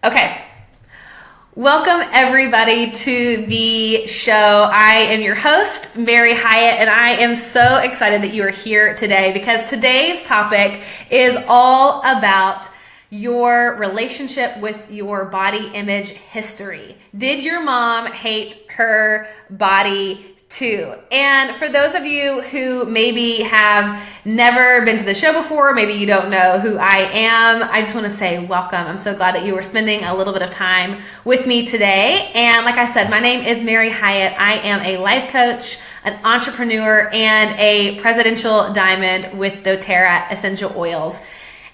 Okay. Welcome everybody to the show. I am your host, Mary Hyatt, and I am so excited that you are here today because today's topic is all about your relationship with your body image history. Did your mom hate her body too? And for those of you who maybe have never been to the show before, maybe you don't know who I am, I just want to say welcome. I'm so glad that you are spending a little bit of time with me today. And like I said, my name is Mary Hyatt. I am a life coach, an entrepreneur, and a presidential diamond with doTERRA essential oils.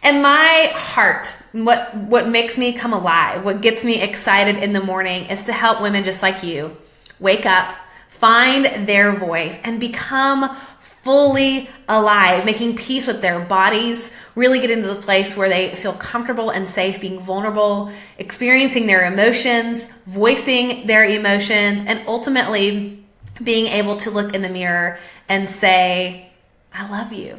And my heart, what makes me come alive, what gets me excited in the morning is to help women just like you wake up, find their voice, and become fully alive, making peace with their bodies, really get into the place where they feel comfortable and safe being vulnerable, experiencing their emotions, voicing their emotions, and ultimately being able to look in the mirror and say, I love you.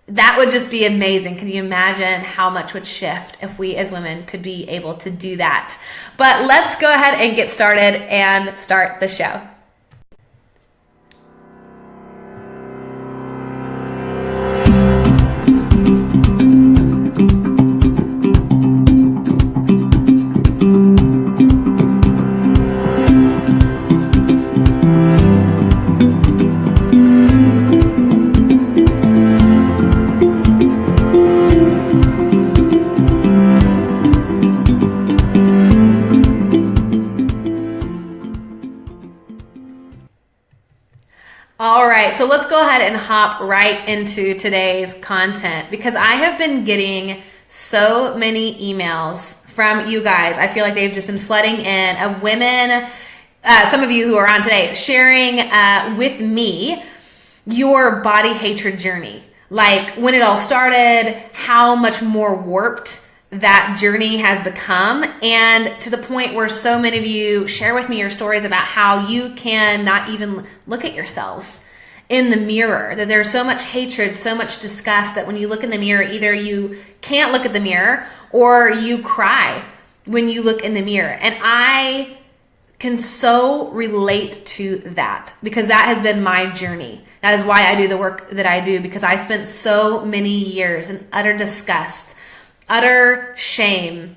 That would just be amazing. Can you imagine how much would shift if we as women could be able to do that? But let's go ahead and get started and start the show. All right, so let's go ahead and hop right into today's content because I have been getting so many emails from you guys. I feel like they've just been flooding in of women, some of you who are on today, sharing with me your body hatred journey. Like when it all started, how much more warped that journey has become, and to the point where so many of you share with me your stories about how you can not even look at yourselves in the mirror, that there's so much hatred, so much disgust that when you look in the mirror, either you can't look at the mirror or you cry when you look in the mirror. And I can so relate to that because that has been my journey. That is why I do the work that I do, because I spent so many years in utter disgust, utter shame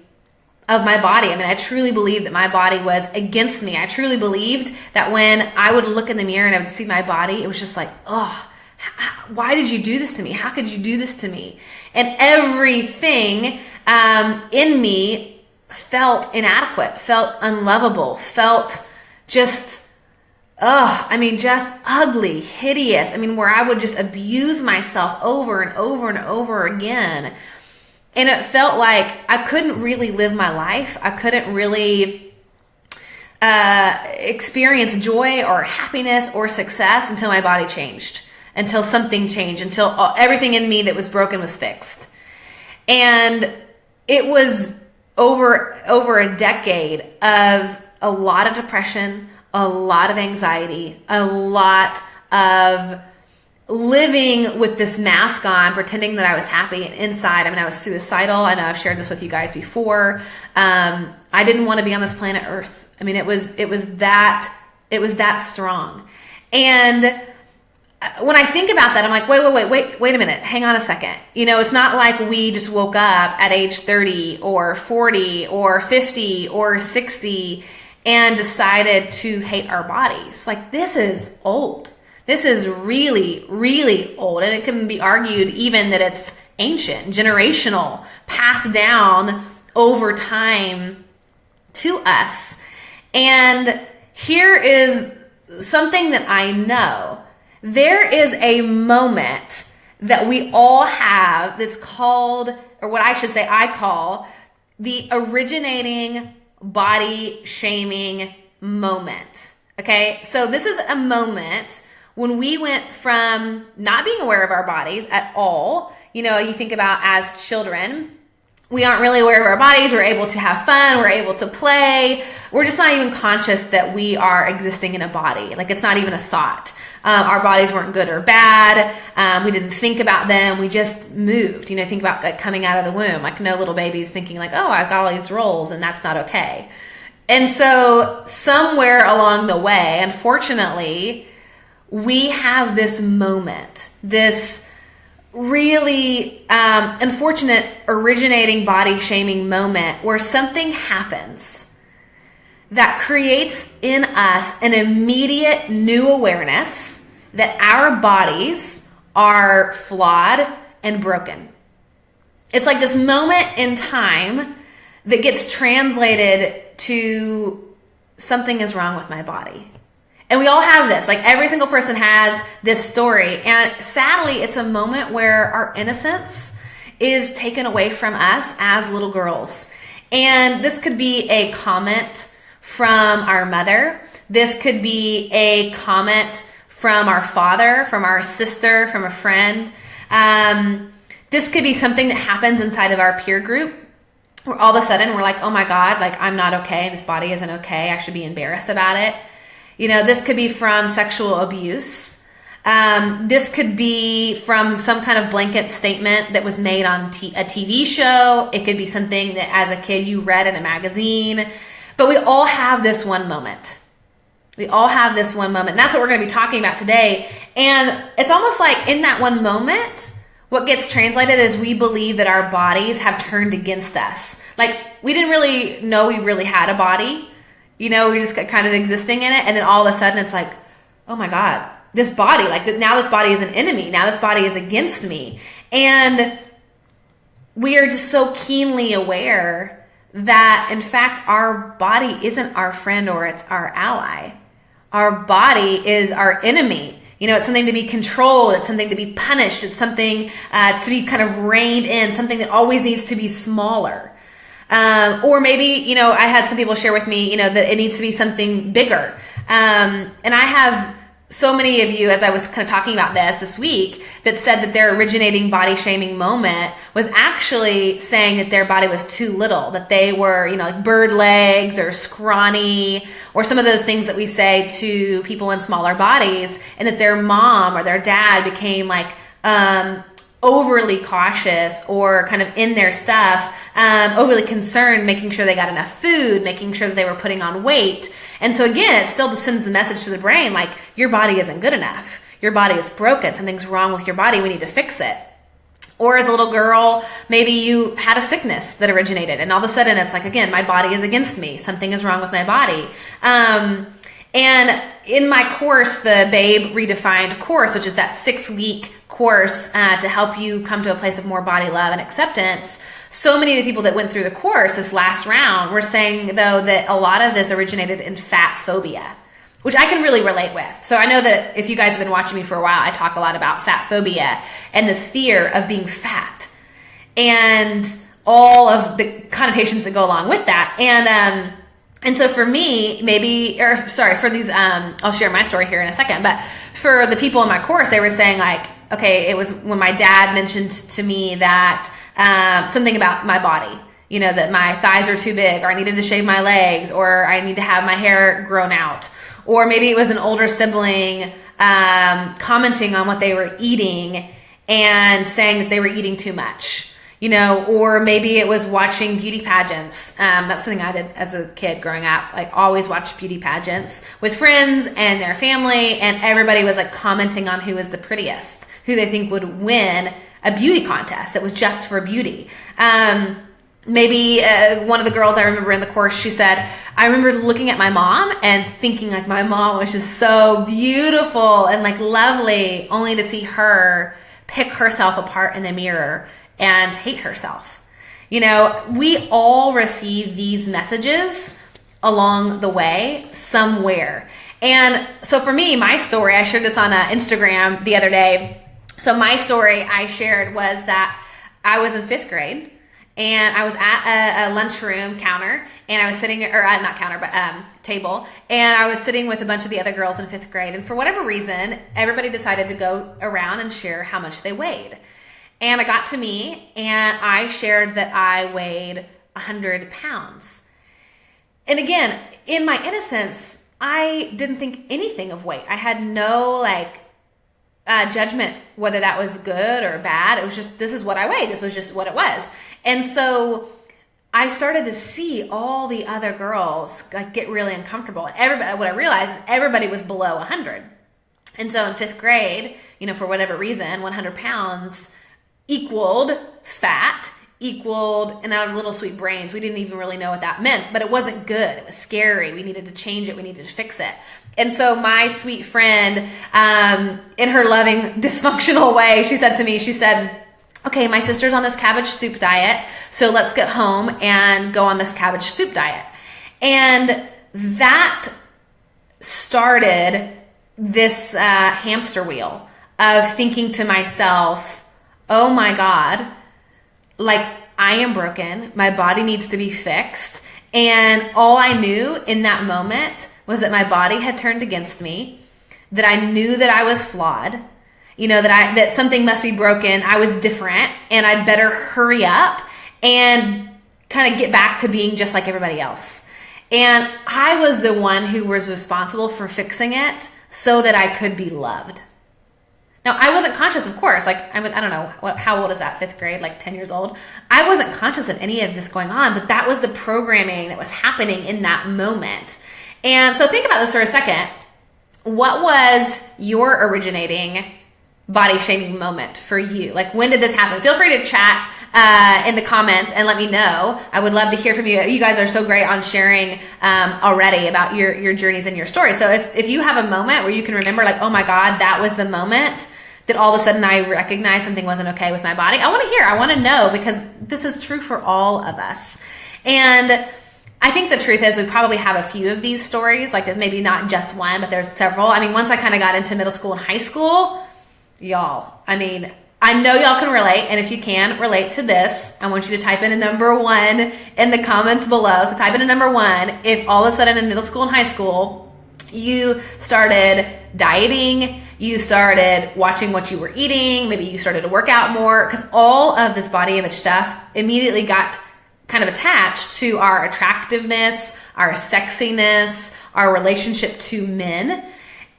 of my body. I mean, I truly believed that my body was against me. I truly believed that when I would look in the mirror and I would see my body, it was just like, oh, why did you do this to me? How could you do this to me? And everything in me felt inadequate, felt unlovable, felt just, just ugly, hideous. I mean, where I would just abuse myself over and over and over again. And it felt like I couldn't really live my life. I couldn't really experience joy or happiness or success until my body changed, until something changed, until everything in me that was broken was fixed. And it was over a decade of a lot of depression, a lot of anxiety, a lot of living with this mask on, pretending that I was happy, and inside, I was suicidal. I know I've shared this with you guys before. I didn't want to be on this planet Earth. I mean, it was that strong. And when I think about that, I'm like, wait a minute. Hang on a second. You know, it's not like we just woke up at age 30 or 40 or 50 or 60 and decided to hate our bodies. Like, this is old. This is really, really old, and it can be argued even that it's ancient, generational, passed down over time to us. And here is something that I know. There is a moment that we all have that's called, or what I should say I call, the originating body shaming moment. Okay, so this is a moment when we went from not being aware of our bodies at all. You know, you think about as children, we aren't really aware of our bodies. We're able to have fun. We're able to play. We're just not even conscious that we are existing in a body. Like, it's not even a thought. Our bodies weren't good or bad. We didn't think about them. We just moved. Think about like coming out of the womb. Like no little baby's thinking like, oh, I've got all these rolls and that's not okay. And so somewhere along the way, unfortunately, we have this moment, this really unfortunate originating body shaming moment where something happens that creates in us an immediate new awareness that our bodies are flawed and broken. It's like this moment in time that gets translated to something is wrong with my body. And we all have this, like every single person has this story. And sadly, it's a moment where our innocence is taken away from us as little girls. And this could be a comment from our mother. This could be a comment from our father, from our sister, from a friend. This could be something that happens inside of our peer group where all of a sudden we're like, oh my God, like I'm not okay. This body isn't okay. I should be embarrassed about it. This could be from sexual abuse. This could be from some kind of blanket statement that was made on a TV show. It could be something that as a kid you read in a magazine. But we all have this one moment. We all have this one moment. And that's what we're going to be talking about today. And it's almost like in that one moment, what gets translated is we believe that our bodies have turned against us. Like we didn't really know we really had a body. We just kind of existing in it. And then all of a sudden it's like, oh my God, this body, like now this body is an enemy. Now this body is against me. And we are just so keenly aware that in fact, our body isn't our friend or it's our ally. Our body is our enemy. It's something to be controlled. It's something to be punished. It's something to be kind of reined in, something that always needs to be smaller. Or maybe, I had some people share with me, that it needs to be something bigger. And I have so many of you, as I was kind of talking about this week, that said that their originating body shaming moment was actually saying that their body was too little, that they were, like bird legs or scrawny or some of those things that we say to people in smaller bodies, and that their mom or their dad became like, overly cautious or kind of in their stuff, overly concerned, making sure they got enough food, making sure that they were putting on weight. And so again, it still sends the message to the brain, like your body isn't good enough. Your body is broken. Something's wrong with your body. We need to fix it. Or as a little girl, maybe you had a sickness that originated and all of a sudden it's like, again, my body is against me. Something is wrong with my body. And in my course, the Babe Redefined course, which is that 6-week course to help you come to a place of more body love and acceptance, so many of the people that went through the course this last round were saying, though, that a lot of this originated in fat phobia, which I can really relate with. So I know that if you guys have been watching me for a while, I talk a lot about fat phobia and this fear of being fat and all of the connotations that go along with that. And so for me, for these, I'll share my story here in a second, but for the people in my course, they were saying like, okay, it was when my dad mentioned to me that something about my body, that my thighs are too big, or I needed to shave my legs, or I need to have my hair grown out. Or maybe it was an older sibling commenting on what they were eating and saying that they were eating too much. Or maybe it was watching beauty pageants. That's something I did as a kid growing up, like always watch beauty pageants with friends and their family, and everybody was like commenting on who was the prettiest, who they think would win a beauty contest that was just for beauty. Maybe one of the girls I remember in the course, she said, I remember looking at my mom and thinking like my mom was just so beautiful and like lovely, only to see her pick herself apart in the mirror and hate herself. We all receive these messages along the way somewhere. And so for me, my story, I shared this on Instagram the other day. So my story I shared was that I was in 5th grade and I was at a lunchroom counter and I was sitting, or not counter, but table. And I was sitting with a bunch of the other girls in 5th grade. And for whatever reason, everybody decided to go around and share how much they weighed. And it got to me and I shared that I weighed 100 pounds. And again, in my innocence, I didn't think anything of weight. I had no judgment whether that was good or bad. It was just, this is what I weighed. This was just what it was. And so I started to see all the other girls like get really uncomfortable. And everybody, what I realized is everybody was below 100. And so in 5th grade, for whatever reason, 100 pounds equaled fat, equaled, and our little sweet brains, we didn't even really know what that meant, but it wasn't good. It was scary. We needed to change it. We needed to fix it. And so my sweet friend, in her loving, dysfunctional way, she said to me, okay, my sister's on this cabbage soup diet, so let's get home and go on this cabbage soup diet. And that started this hamster wheel of thinking to myself, oh my God, like I am broken. My body needs to be fixed. And all I knew in that moment was that my body had turned against me, that I knew that I was flawed, that something must be broken. I was different and I'd better hurry up and kind of get back to being just like everybody else. And I was the one who was responsible for fixing it so that I could be loved. Now, I wasn't conscious, of course, I don't know, how old is that, 5th grade, 10 years old? I wasn't conscious of any of this going on, but that was the programming that was happening in that moment. And so think about this for a second. What was your originating body shaming moment for you? When did this happen? Feel free to chat in the comments and let me know. I would love to hear from you. You guys are so great on sharing already about your journeys and your stories. So if you have a moment where you can remember oh my God, that was the moment that all of a sudden I recognized something wasn't okay with my body, I want to hear, I want to know, because this is true for all of us. And I think the truth is we probably have a few of these stories, there's maybe not just one, but there's several. Once I kind of got into middle school and high school, y'all, I know y'all can relate, and if you can relate to this, I want you to type in a number 1 in the comments below. So type in a number 1 if all of a sudden in middle school and high school, you started dieting, you started watching what you were eating, maybe you started to work out more, because all of this body image stuff immediately got kind of attached to our attractiveness, our sexiness, our relationship to men.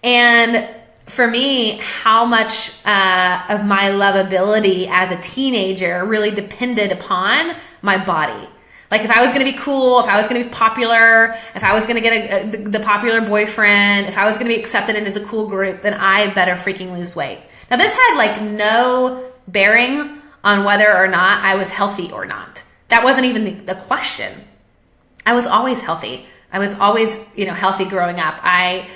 And for me, how much of my lovability as a teenager really depended upon my body. If I was going to be cool, if I was going to be popular, if I was going to get the popular boyfriend, if I was going to be accepted into the cool group, then I better freaking lose weight. Now, this had no bearing on whether or not I was healthy or not. That wasn't even the question. I was always healthy. I was always, healthy growing up. I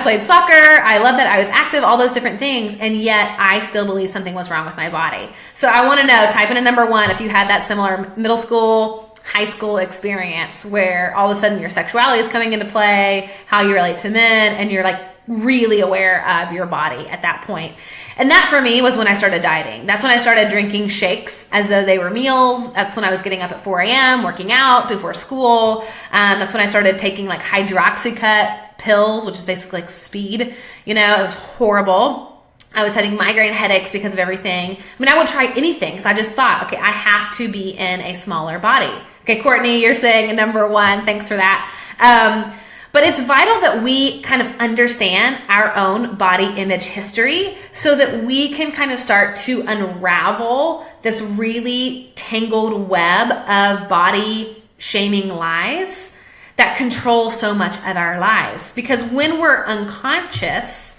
played soccer. I loved that I was active, all those different things. And yet I still believe something was wrong with my body. So I want to know, type in a number 1 if you had that similar middle school, high school experience where all of a sudden your sexuality is coming into play, how you relate to men, and you're really aware of your body at that point. And that for me was when I started dieting. That's when I started drinking shakes as though they were meals. That's when I was getting up at 4 a.m., working out before school. That's when I started taking hydroxycut pills, which is basically speed. It was horrible. I was having migraine headaches because of everything. I would try anything because I just thought, okay, I have to be in a smaller body. Okay, Courtney, you're saying a number 1. Thanks for that. But it's vital that we kind of understand our own body image history so that we can kind of start to unravel this really tangled web of body shaming lies that control so much of our lives. Because when we're unconscious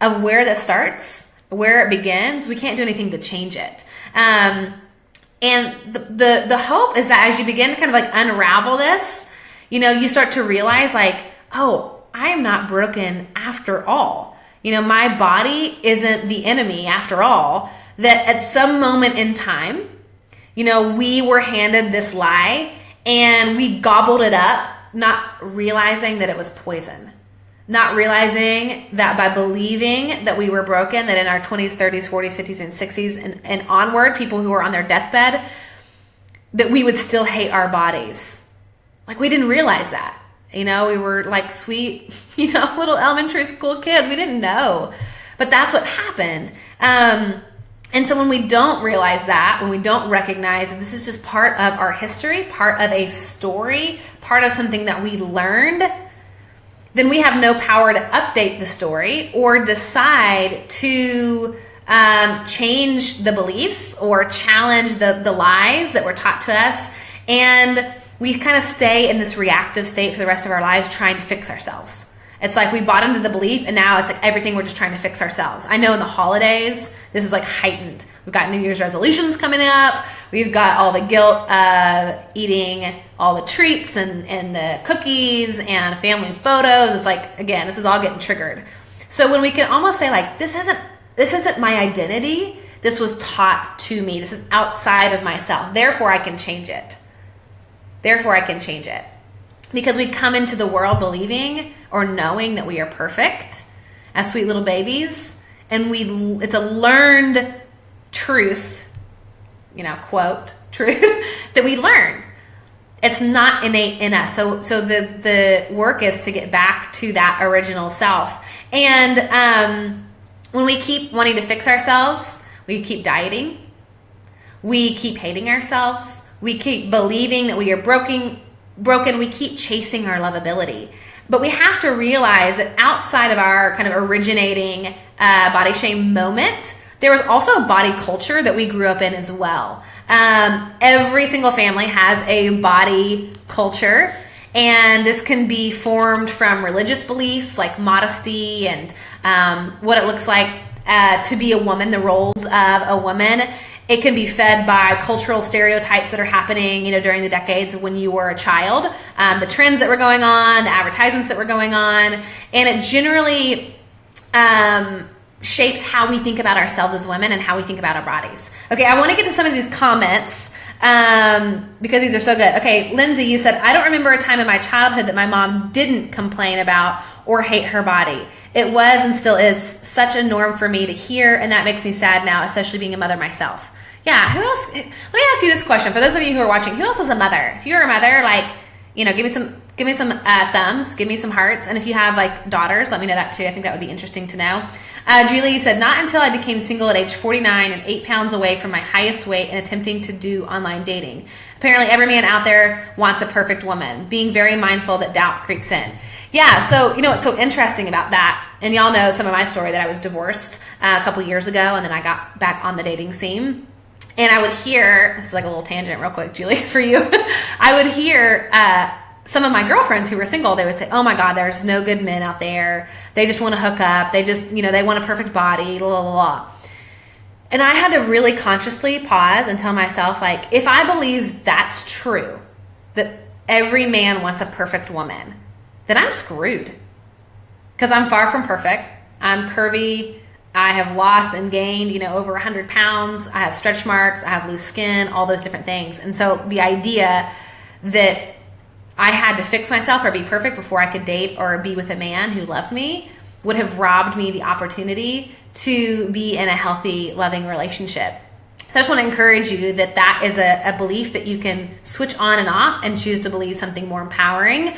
of where this starts, where it begins, we can't do anything to change it. And the hope is that as you begin to kind of unravel this, you start to realize oh, I am not broken after all. My body isn't the enemy after all. That at some moment in time, we were handed this lie and we gobbled it up, not realizing that it was poison. Not realizing that by believing that we were broken, that in our 20s, 30s, 40s, 50s, and 60s and onward, people who were on their deathbed, that we would still hate our bodies. We didn't realize that. We were sweet, little elementary school kids. We didn't know. But that's what happened. And so when we don't realize that, when we don't recognize that this is just part of our history, part of a story, part of something that we learned, then we have no power to update the story or decide to change the beliefs or challenge the lies that were taught to us. And we kind of stay in this reactive state for the rest of our lives trying to fix ourselves. It's like we bought into the belief, and now it's like everything we're just trying to fix ourselves. I know in the holidays, this is like heightened. We've got New Year's resolutions coming up. We've got all the guilt of eating all the treats and the cookies and family photos. It's like, again, this is all getting triggered. So when we can almost say like, this isn't my identity. This was taught to me. This is outside of myself. Therefore, I can change it. Because we come into the world believing or knowing that we are perfect as sweet little babies. And it's a learned truth, quote, truth that we learn. It's not innate in us. So the work is to get back to that original self. And when we keep wanting to fix ourselves, we keep dieting. We keep hating ourselves. We keep believing that we are broken. We keep chasing our lovability. But we have to realize that outside of our kind of originating body shame moment, there was also a body culture that we grew up in as well. Every single family has a body culture, and this can be formed from religious beliefs like modesty and what it looks like to be a woman, the roles of a woman. It can be fed by cultural stereotypes that are happening, during the decades when you were a child, the trends that were going on, the advertisements that were going on, and it generally shapes how we think about ourselves as women and how we think about our bodies. Okay, I want to get to some of these comments because these are so good. Okay, Lindsay, you said, I don't remember a time in my childhood that my mom didn't complain about or hate her body. It was and still is such a norm for me to hear, and that makes me sad now, especially being a mother myself. Yeah, who else? Let me ask you this question. For those of you who are watching, who else is a mother? If you're a mother, give me some thumbs, give me some hearts. And if you have daughters, let me know that too. I think that would be interesting to know. Julie said, not until I became single at age 49 and 8 pounds away from my highest weight and attempting to do online dating. Apparently every man out there wants a perfect woman, being very mindful that doubt creeps in. Yeah, so what's so interesting about that, and y'all know some of my story that I was divorced a couple years ago, and then I got back on the dating scene. And I would hear, this is like a little tangent real quick, Julie, for you. I would hear some of my girlfriends who were single, they would say, oh my God, there's no good men out there. They just want to hook up. They just, they want a perfect body, blah, blah, blah. And I had to really consciously pause and tell myself, if I believe that's true, that every man wants a perfect woman, then I'm screwed. Because I'm far from perfect. I'm curvy. I have lost and gained, over 100 pounds. I have stretch marks. I have loose skin, all those different things. And so the idea that I had to fix myself or be perfect before I could date or be with a man who loved me would have robbed me the opportunity to be in a healthy, loving relationship. So I just want to encourage you that is a belief that you can switch on and off and choose to believe something more empowering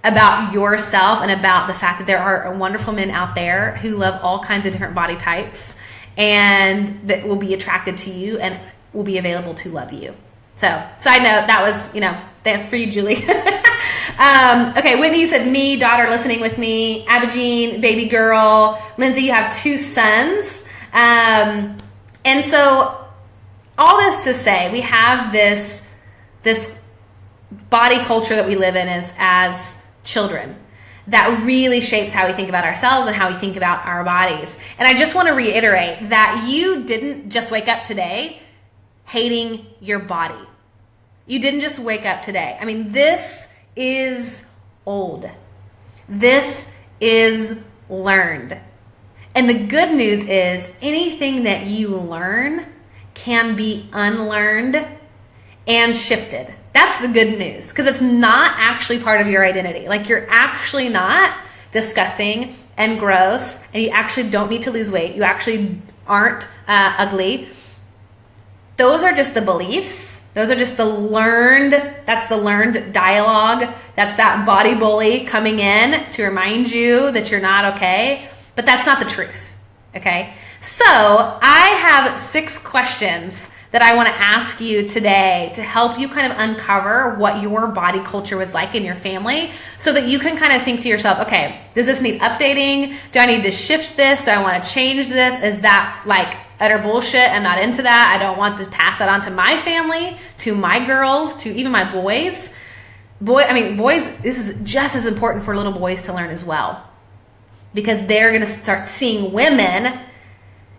about yourself and about the fact that there are wonderful men out there who love all kinds of different body types and that will be attracted to you and will be available to love you. So, side note, that was, that's for you, Julie. Okay, Whitney said, me, daughter listening with me, Abigine, baby girl. Lindsay, you have 2 sons. And so all this to say, we have this body culture that we live in as children that really shapes how we think about ourselves and how we think about our bodies. And I just want to reiterate that you didn't just wake up today hating your body. You didn't just wake up today. I mean, this is old. This is learned. And the good news is anything that you learn can be unlearned and shifted. That's the good news, because it's not actually part of your identity. You're actually not disgusting and gross, and you actually don't need to lose weight. You actually aren't ugly. Those are just the beliefs. Those are just that's the learned dialogue. That's that body bully coming in to remind you that you're not okay. But that's not the truth, okay? So I have 6 questions that I want to ask you today to help you kind of uncover what your body culture was like in your family, so that you can kind of think to yourself, okay, does this need updating? Do I need to shift this? Do I want to change this? Is that like utter bullshit? I'm not into that. I don't want to pass that on to my family, to my girls, to even my boys. Boys, this is just as important for little boys to learn as well, because they're going to start seeing women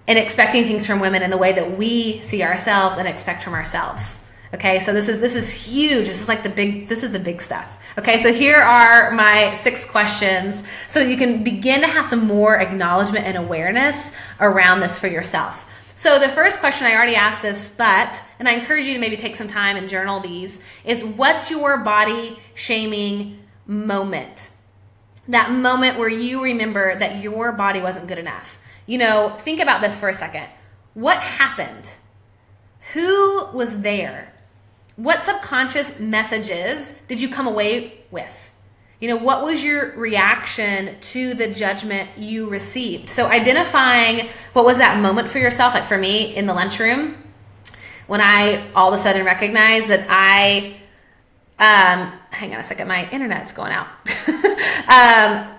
and expecting things from women in the way that we see ourselves and expect from ourselves. Okay, so this is huge. This is the big stuff. Okay, so here are my 6 questions so that you can begin to have some more acknowledgement and awareness around this for yourself. So the first question, I already asked this, and I encourage you to maybe take some time and journal these, is what's your body shaming moment? That moment where you remember that your body wasn't good enough. Think about this for a second. What happened? Who was there? What subconscious messages did you come away with? What was your reaction to the judgment you received? So identifying what was that moment for yourself, like for me in the lunchroom, when I all of a sudden recognized that hang on a second, my internet's going out.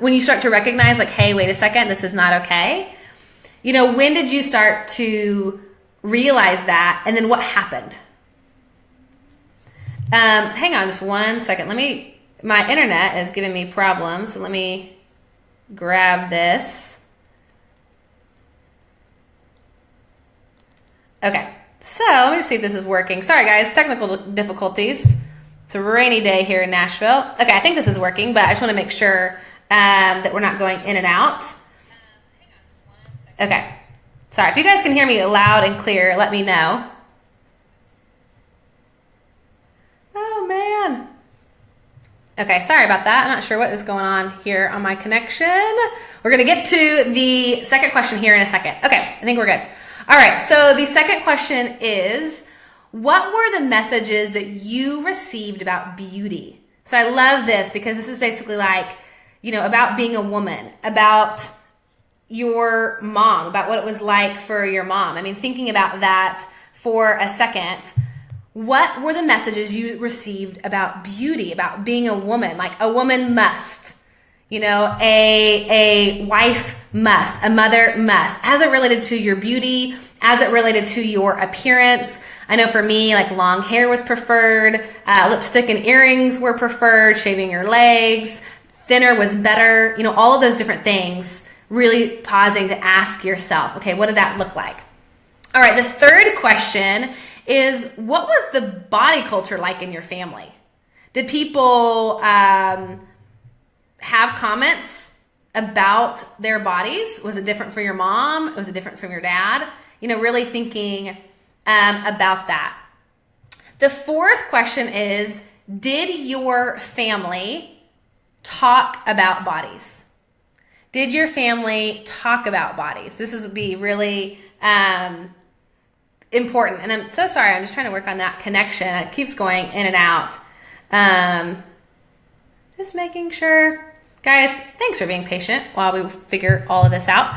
When you start to recognize like, hey, wait a second, this is not okay. When did you start to realize that? And then what happened? Hang on just one second. My internet is giving me problems. So let me grab this. Okay. So let me just see if this is working. Sorry guys, technical difficulties. It's a rainy day here in Nashville. Okay, I think this is working, but I just want to make sure that we're not going in and out. Okay. Sorry, if you guys can hear me loud and clear, let me know. Oh, man. Okay, sorry about that. I'm not sure what is going on here on my connection. We're going to get to the second question here in a second. Okay, I think we're good. All right, so the second question is, what were the messages that you received about beauty? So I love this because this is basically like, about being a woman, about your mom, about what it was like for your mom. Thinking about that for a second, what were the messages you received about beauty, about being a woman? Like a woman must, a wife must, a mother must, as it related to your beauty, as it related to your appearance. I know for me, like long hair was preferred, lipstick and earrings were preferred, shaving your legs, thinner was better, all of those different things. Really pausing to ask yourself, okay, what did that look like? All right, the third question is, what was the body culture like in your family? Did people have comments about their bodies? Was it different for your mom? Was it different from your dad? Really thinking about that. The fourth question is, did your family talk about bodies? Did your family talk about bodies? This would be really important. And I'm so sorry. I'm just trying to work on that connection. It keeps going in and out. Just making sure. Guys, thanks for being patient while we figure all of this out.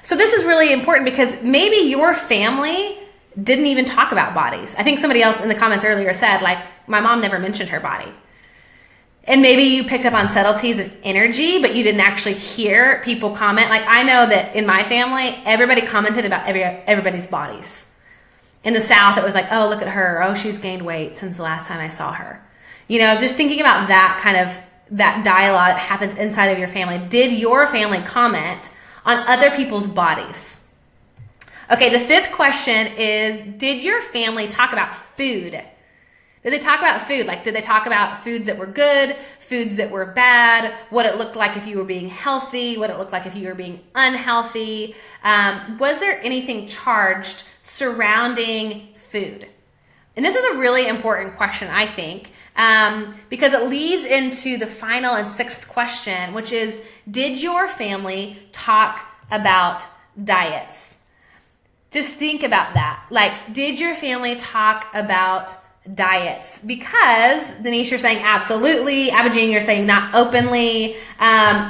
So this is really important because maybe your family didn't even talk about bodies. I think somebody else in the comments earlier said, like, my mom never mentioned her body. And maybe you picked up on subtleties of energy, but you didn't actually hear people comment. Like, I know that in my family, everybody commented about everybody's bodies. In the South, it was like, oh, look at her. Oh, she's gained weight since the last time I saw her. I was just thinking about that kind of, that dialogue that happens inside of your family. Did your family comment on other people's bodies? Okay, the fifth question is, did your family talk about food? Did they talk about food? Like, did they talk about foods that were good, foods that were bad, what it looked like if you were being healthy, what it looked like if you were being unhealthy? Was there anything charged surrounding food? And this is a really important question, I think, because it leads into the final and sixth question, which is, did your family talk about diets? Just think about that. Like, did your family talk about diets? Because Denise, you're saying absolutely. Abba-Jean, you're saying not openly.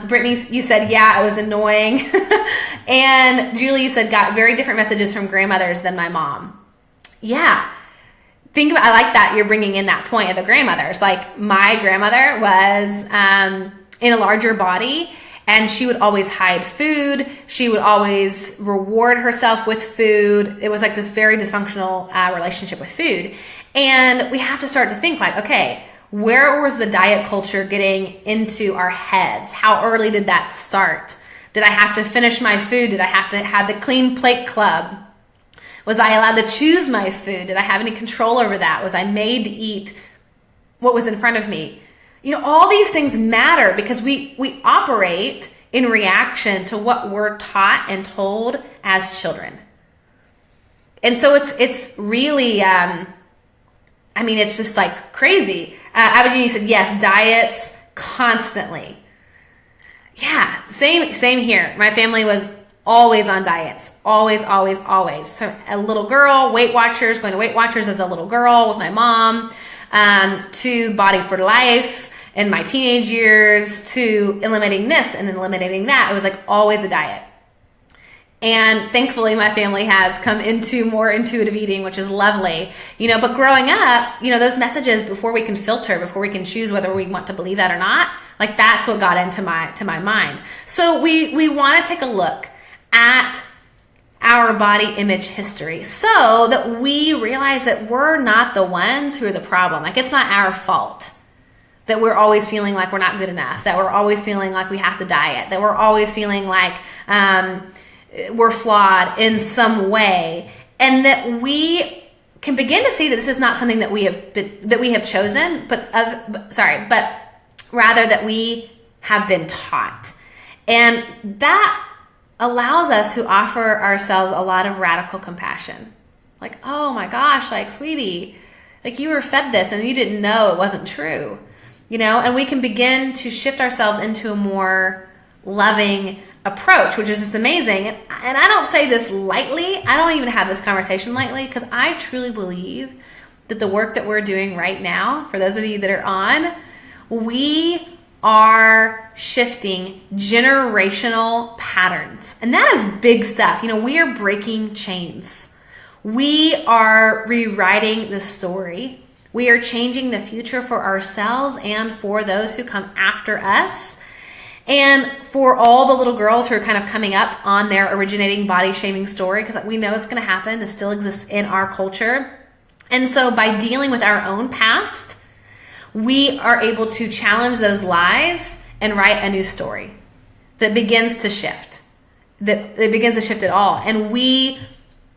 Brittany, you said, yeah, it was annoying. And Julie, you said, got very different messages from grandmothers than my mom. Yeah. Think about, I like that you're bringing in that point of the grandmothers. Like my grandmother was in a larger body, and she would always hide food. She would always reward herself with food. It was like this very dysfunctional relationship with food. And we have to start to think like, okay, where was the diet culture getting into our heads? How early did that start? Did I have to finish my food? Did I have to have the clean plate club? Was I allowed to choose my food? Did I have any control over that? Was I made to eat what was in front of me? You know, all these things matter because we operate in reaction to what we're taught and told as children. And so it's really, it's just like crazy. Abhijini said, yes, diets constantly. Yeah, same here. My family was always on diets. Always, always, always. So a little girl, Weight Watchers, going to Weight Watchers as a little girl with my mom, to Body for Life in my teenage years, to eliminating this and then eliminating that. It was like always a diet. And thankfully my family has come into more intuitive eating, which is lovely, but growing up, those messages, before we can filter, before we can choose whether we want to believe that or not, like that's what got into my mind. So we want to take a look at our body image history so that we realize that we're not the ones who are the problem. Like it's not our fault that we're always feeling like we're not good enough, that we're always feeling like we have to diet, that we're always feeling like we're flawed in some way, and that we can begin to see that this is not something that we have chosen, but rather that we have been taught. And that allows us to offer ourselves a lot of radical compassion. Like, oh my gosh, like, sweetie, like you were fed this and you didn't know it wasn't true, and we can begin to shift ourselves into a more loving approach, which is just amazing. And I don't say this lightly. I don't even have this conversation lightly, because I truly believe that the work that we're doing right now, for those of you that are on, we are shifting generational patterns. And that is big stuff. We are breaking chains. We are rewriting the story. We are changing the future for ourselves and for those who come after us. And for all the little girls who are kind of coming up on their originating body shaming story, because we know it's going to happen. This still exists in our culture. And so by dealing with our own past, we are able to challenge those lies and write a new story that begins to shift, that it begins to shift it all. And we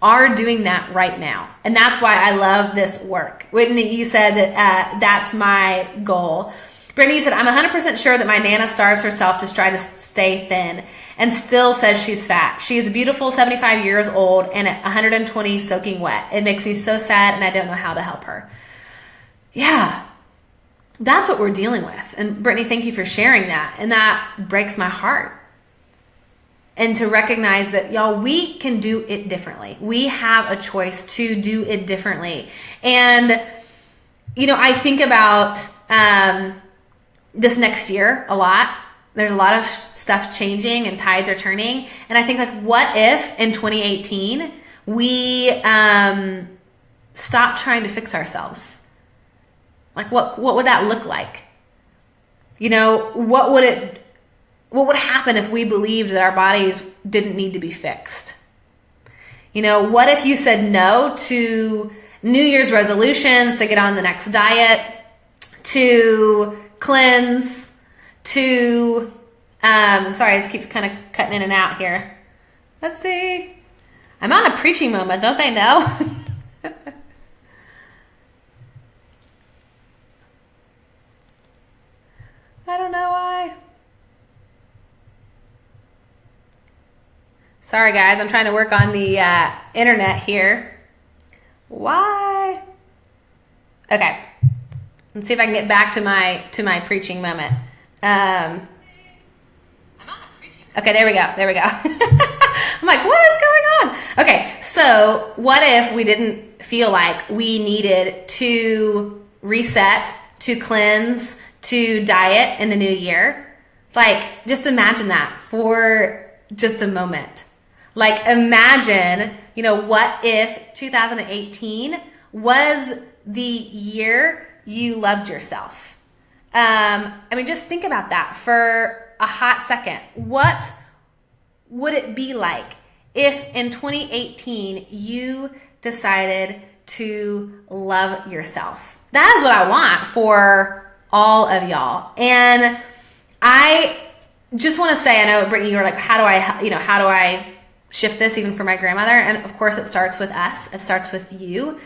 are doing that right now. And that's why I love this work. Whitney, you said that that's my goal. Brittany said, I'm 100% sure that my Nana starves herself to try to stay thin and still says she's fat. She is a beautiful 75 years old and at 120 soaking wet. It makes me so sad and I don't know how to help her. Yeah, that's what we're dealing with. And Brittany, thank you for sharing that. And that breaks my heart. And to recognize that, y'all, we can do it differently. We have a choice to do it differently. And, I think about this next year a lot. There's a lot of stuff changing and tides are turning. And I think, like, what if in 2018 we stop trying to fix ourselves? Like, what would that look like? What would happen if we believed that our bodies didn't need to be fixed? What if you said no to New Year's resolutions to get on the next diet, to cleanse, to, sorry, this keeps kind of cutting in and out here. Let's see. I'm on a preaching moment, don't they know? I don't know why. Sorry guys, I'm trying to work on the internet here. Why? Okay. Let's see if I can get back to my preaching moment. Okay, there we go. I'm like, what is going on? Okay, so what if we didn't feel like we needed to reset, to cleanse, to diet in the new year? Like, just imagine that for just a moment. Like imagine, what if 2018 was the year you loved yourself? Just think about that for a hot second. What would it be like if in 2018 you decided to love yourself? That is what I want for all of y'all. And I just want to say, I know, Brittany, you were like, how do I shift this even for my grandmother? And of course it starts with us. It starts with you.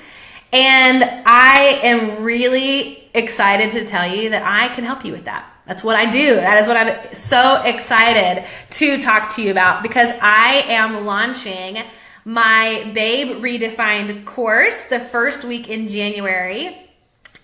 And I am really excited to tell you that I can help you with that. That's what I do. That is what I'm so excited to talk to you about, because I am launching my Babe Redefined course the first week in January.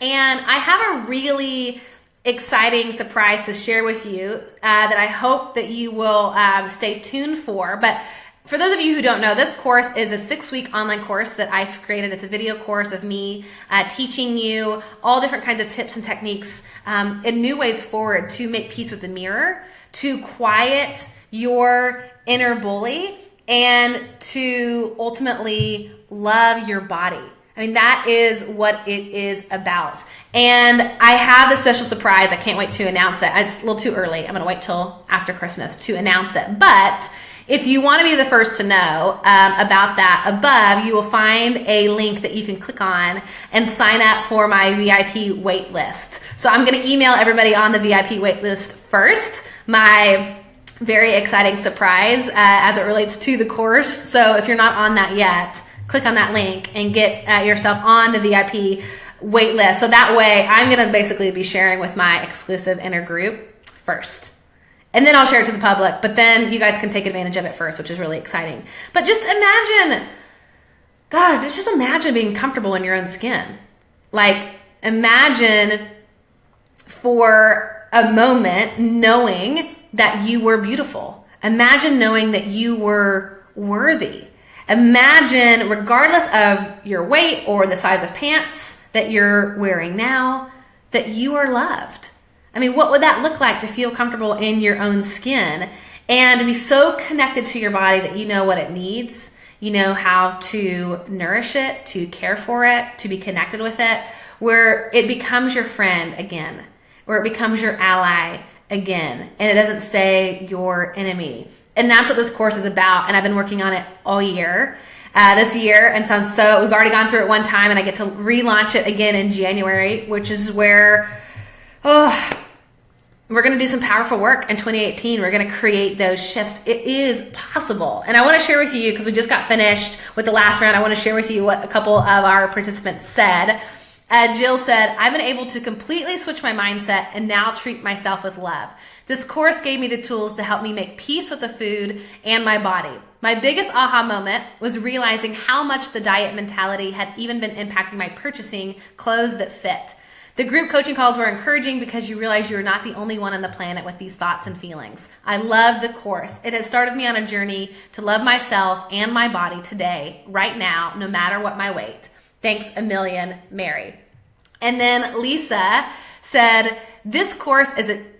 And I have a really exciting surprise to share with you that I hope that you will stay tuned for. But for those of you who don't know, this course is a 6-week online course that I've created. It's a video course of me teaching you all different kinds of tips and techniques in new ways forward to make peace with the mirror, to quiet your inner bully, and to ultimately love your body. That is what it is about. And I have this special surprise. I can't wait to announce it. It's a little too early. I'm going to wait till after Christmas to announce it. But if you want to be the first to know about that, above you will find a link that you can click on and sign up for my VIP wait list. So I'm going to email everybody on the VIP wait list first my very exciting surprise as it relates to the course. So if you're not on that yet, click on that link and get yourself on the VIP wait list. So that way I'm going to basically be sharing with my exclusive inner group first. And then I'll share it to the public, but then you guys can take advantage of it first, which is really exciting. But just imagine being comfortable in your own skin. Like, imagine for a moment knowing that you were beautiful. Imagine knowing that you were worthy. Imagine, regardless of your weight or the size of pants that you're wearing now, that you are loved. What would that look like to feel comfortable in your own skin and to be so connected to your body that you know what it needs, you know how to nourish it, to care for it, to be connected with it, where it becomes your friend again, where it becomes your ally again, and it doesn't stay your enemy. And that's what this course is about. And I've been working on it all year. This year, and so we've already gone through it one time, and I get to relaunch it again in January, which is where we're going to do some powerful work in 2018. We're going to create those shifts. It is possible. And I want to share with you, because we just got finished with the last round, I want to share with you what a couple of our participants said. Jill said, I've been able to completely switch my mindset and now treat myself with love. This course gave me the tools to help me make peace with the food and my body. My biggest aha moment was realizing how much the diet mentality had even been impacting my purchasing clothes that fit. The group coaching calls were encouraging because you realize you're not the only one on the planet with these thoughts and feelings. I love the course. It has started me on a journey to love myself and my body today, right now, no matter what my weight. Thanks a million, Mary. And then Lisa said, this course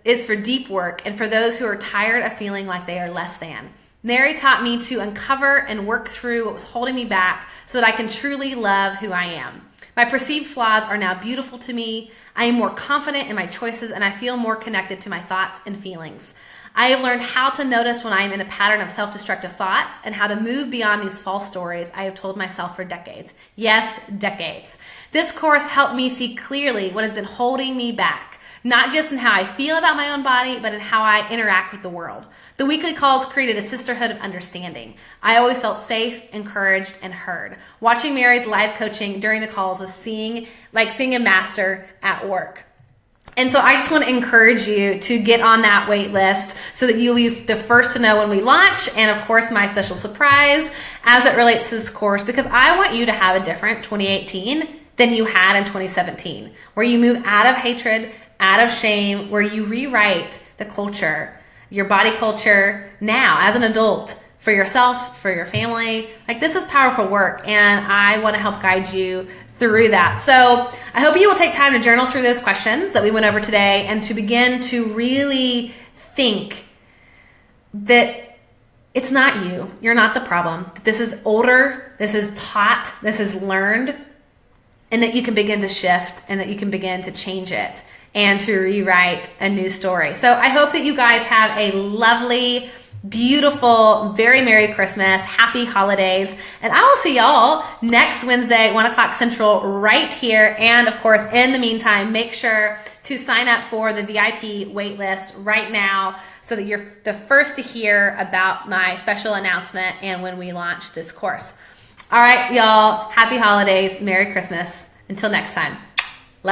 is for deep work and for those who are tired of feeling like they are less than. Mary taught me to uncover and work through what was holding me back so that I can truly love who I am. My perceived flaws are now beautiful to me. I am more confident in my choices, and I feel more connected to my thoughts and feelings. I have learned how to notice when I am in a pattern of self-destructive thoughts and how to move beyond these false stories I have told myself for decades. Yes, decades. This course helped me see clearly what has been holding me back, not just in how I feel about my own body, but in how I interact with the world. The weekly calls created a sisterhood of understanding. I always felt safe, encouraged, and heard. Watching Mary's live coaching during the calls was seeing a master at work. And so I just want to encourage you to get on that wait list so that you'll be the first to know when we launch, and of course my special surprise as it relates to this course, because I want you to have a different 2018 than you had in 2017, where you move out of hatred, out of shame, where you rewrite the culture, your body culture now as an adult, for yourself, for your family. This is powerful work, and I want to help guide you through that. So I hope you will take time to journal through those questions that we went over today and to begin to really think that it's not you. You're not the problem. This is older. This is taught. This is learned. And that you can begin to shift and that you can begin to change it and to rewrite a new story. So I hope that you guys have a lovely, beautiful, very Merry Christmas, happy holidays. And I will see y'all next Wednesday, 1 o'clock Central, right here. And of course, in the meantime, make sure to sign up for the VIP waitlist right now so that you're the first to hear about my special announcement and when we launch this course. All right, y'all, happy holidays, Merry Christmas. Until next time.